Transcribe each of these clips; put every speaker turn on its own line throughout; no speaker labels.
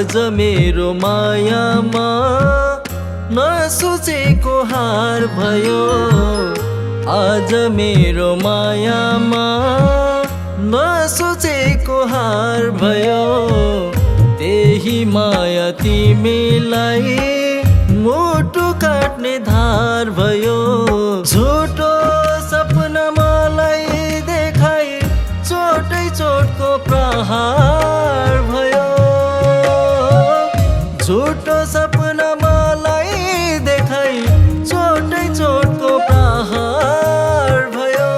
आज मेरो मायामा नसोचेको हार भयो। आज मेरो मायामा नसोचेको हार भयो। त्यही माया तिमीलाई मुटु काट्ने धार भयो। झुटो सपना मलाई देखाई चोटै चोटको प्रहार भयो। झुटो सपना मलाई देखाई चोटै चोटको प्रहार भयो।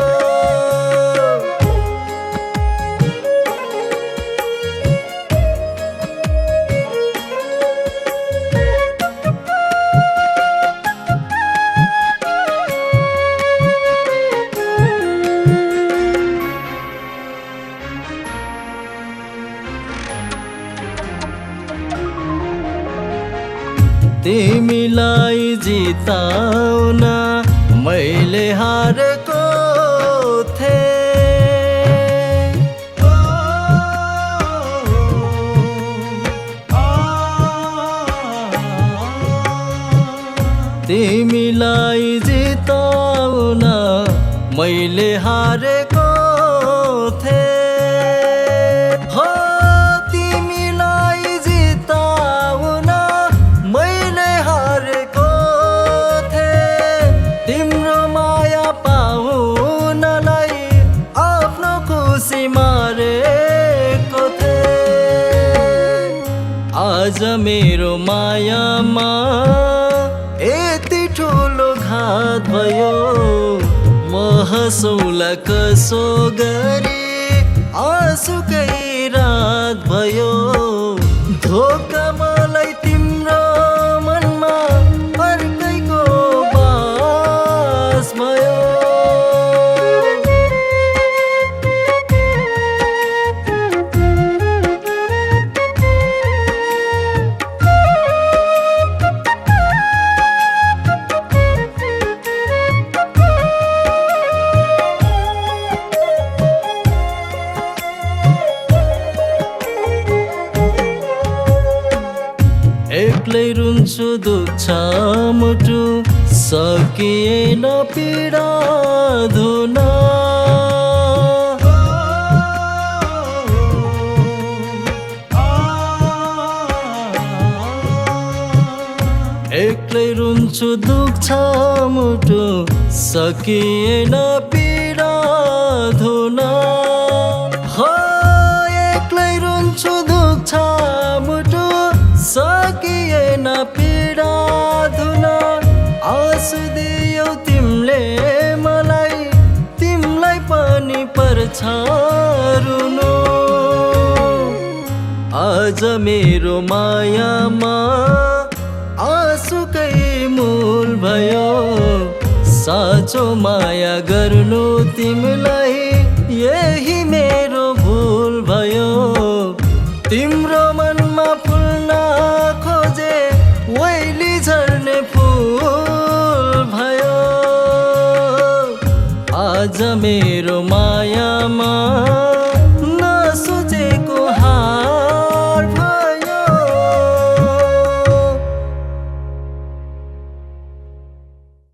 तिमीलाई जिताउन मैले हारेको थिएँ। तिमीलाई जिताउन मैले हारेको थिएँ। हो तिमीलाई जिताउन मैले हारेको थिएँ। तिम्रो माया पाउनलाई आफ्नो खुसी मारेको थिएँ। आज मेरो मायामा यति ठुलो घात भयो। महसौला कसो गरी आँसुकै रात भयो। धोका मलाई तिम्रो मनमा अर्कैको बास भयो। एक्लै रुन्छु दुख्छ मुटु सकिएन पीडा धुन। एक्लै रुन्छु दुख्छ मुटु सकिएन पीडा धुन। हो एक्लै रुन्छु दुख्छ मुटु सकिएन पीडा धुन। आँसु दियौ तिमीले मलाई, तिमीलाई पनि पर्छ रुनु। आज मेरो मायामा आँसुकै मूल भयो। साँचो माया गर्नु तिमीलाई यही मेरो भुल भयो। तिम्रो मनमा फुल्न खोजे वैली झर्ने फुल भयो। आज मेरो